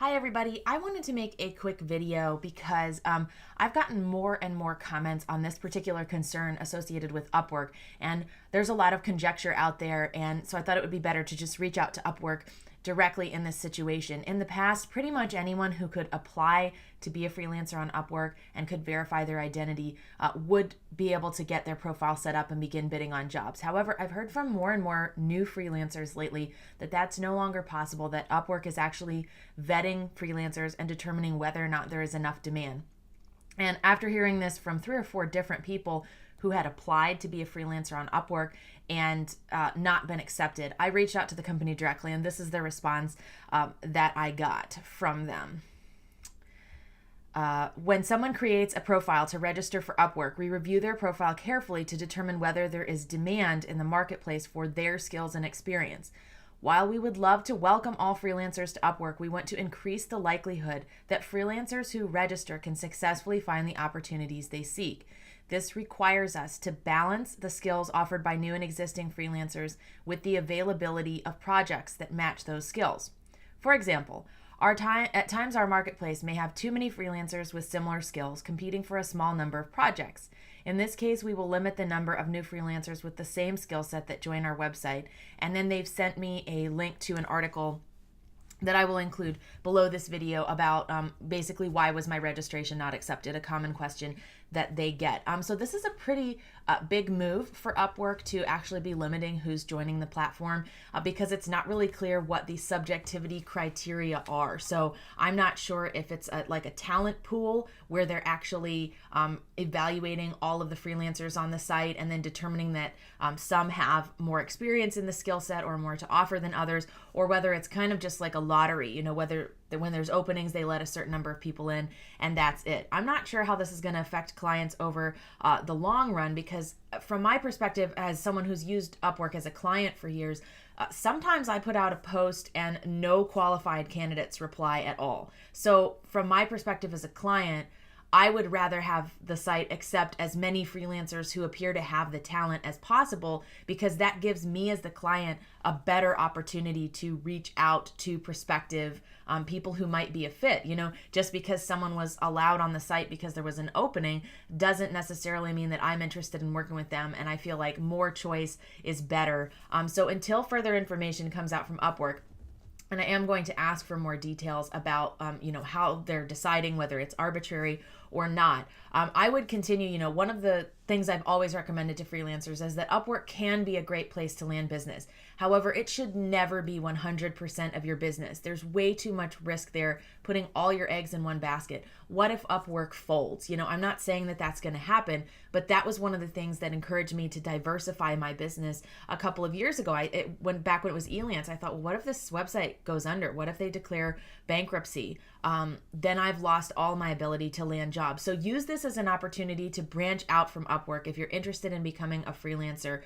Hi everybody, I wanted to make a quick video because I've gotten more and more comments on this particular concern associated with Upwork, and there's a lot of conjecture out there, and so I thought it would be better to just reach out to Upwork directly in this situation. In the past, pretty much anyone who could apply to be a freelancer on Upwork and could verify their identity would be able to get their profile set up and begin bidding on jobs. However, I've heard from more and more new freelancers lately that that's no longer possible, that Upwork is actually vetting freelancers and determining whether or not there is enough demand. And after hearing this from 3 or 4 different people who had applied to be a freelancer on Upwork and not been accepted, I reached out to the company directly, and this is the response that I got from them. When someone creates a profile to register for Upwork, we review their profile carefully to determine whether there is demand in the marketplace for their skills and experience. While we would love to welcome all freelancers to Upwork, we want to increase the likelihood that freelancers who register can successfully find the opportunities they seek. This requires us to balance the skills offered by new and existing freelancers with the availability of projects that match those skills. For example, at times our marketplace may have too many freelancers with similar skills competing for a small number of projects. In this case, we will limit the number of new freelancers with the same skill set that join our website, and then they've sent me a link to an article that I will include below this video about basically why was my registration not accepted, a common question that they get. So this is a pretty big move for Upwork to actually be limiting who's joining the platform because it's not really clear what the subjectivity criteria are. So I'm not sure if it's like a talent pool where they're actually evaluating all of the freelancers on the site and then determining that some have more experience in the skill set or more to offer than others, or whether it's kind of just like a lottery, whether when there's openings, they let a certain number of people in and that's it. I'm not sure how this is going to affect clients over the long run, because from my perspective, as someone who's used Upwork as a client for years, sometimes I put out a post and no qualified candidates reply at all. So from my perspective as a client, I would rather have the site accept as many freelancers who appear to have the talent as possible, because that gives me as the client a better opportunity to reach out to prospective people who might be a fit. Just because someone was allowed on the site because there was an opening doesn't necessarily mean that I'm interested in working with them, and I feel like more choice is better. So until further information comes out from Upwork, and I am going to ask for more details about, how they're deciding whether it's arbitrary or not. I would continue, one of the things I've always recommended to freelancers is that Upwork can be a great place to land business. However, it should never be 100% of your business. There's way too much risk there, putting all your eggs in one basket. What if Upwork folds? I'm not saying that that's going to happen, but that was one of the things that encouraged me to diversify my business a couple of years ago. Back when it was Freelance, I thought, well, what if this website goes under? What if they declare bankruptcy? Then I've lost all my ability to land jobs. So use this as an opportunity to branch out from Upwork if you're interested in becoming a freelancer.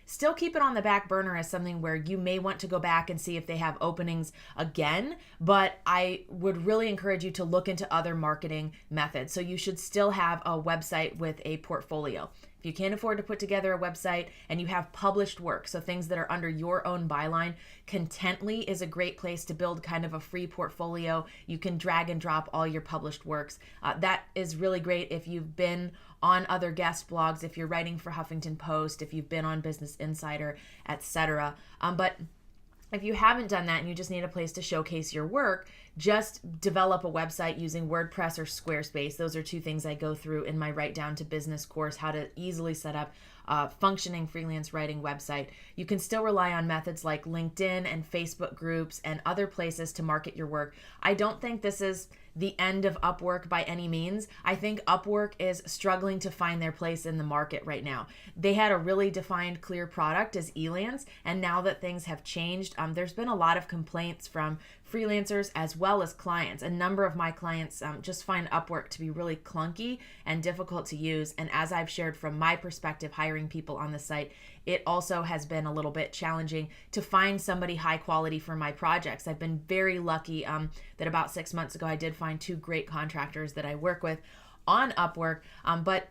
Still keep it on the back burner as something where you may want to go back and see if they have openings again, but I would really encourage you to look into other marketing methods. So you should still have a website with a portfolio. If you can't afford to put together a website and you have published work, so things that are under your own byline, Contently is a great place to build kind of a free portfolio. You can drag and drop all your published works. That is really great if you've been on other guest blogs, if you're writing for Huffington Post, if you've been on Business Insider, etc. But if you haven't done that and you just need a place to showcase your work, just develop a website using WordPress or Squarespace. Those are 2 things I go through in my Write Down to Business course, how to easily set up a functioning freelance writing website. You can still rely on methods like LinkedIn and Facebook groups and other places to market your work. I don't think this is the end of Upwork by any means. I think Upwork is struggling to find their place in the market right now. They had a really defined, clear product as Freelance, and now that things have changed, there's been a lot of complaints from freelancers as well as clients. A number of my clients just find Upwork to be really clunky and difficult to use. And as I've shared from my perspective, hiring people on the site, it also has been a little bit challenging to find somebody high quality for my projects. I've been very lucky that about 6 months ago, I did find 2 great contractors that I work with on Upwork, but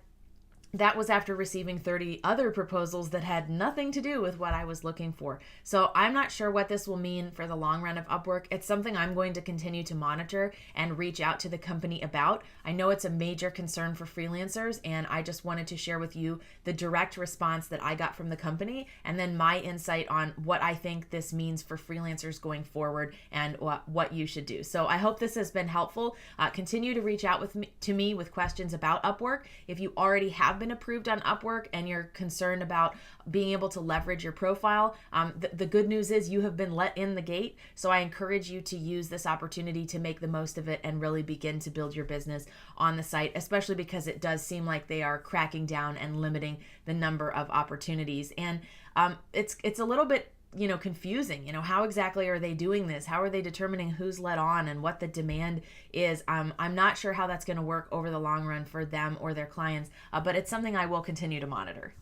that was after receiving 30 other proposals that had nothing to do with what I was looking for. So I'm not sure what this will mean for the long run of Upwork. It's something I'm going to continue to monitor and reach out to the company about. I know it's a major concern for freelancers, and I just wanted to share with you the direct response that I got from the company, and then my insight on what I think this means for freelancers going forward and what you should do. So I hope this has been helpful. Continue to reach out to me with questions about Upwork. If you already have been approved on Upwork and you're concerned about being able to leverage your profile, the good news is you have been let in the gate. So I encourage you to use this opportunity to make the most of it and really begin to build your business on the site, especially because it does seem like they are cracking down and limiting the number of opportunities. And it's a little bit confusing. How exactly are they doing this? How are they determining who's let on and what the demand is? I'm not sure how that's going to work over the long run for them or their clients, but it's something I will continue to monitor.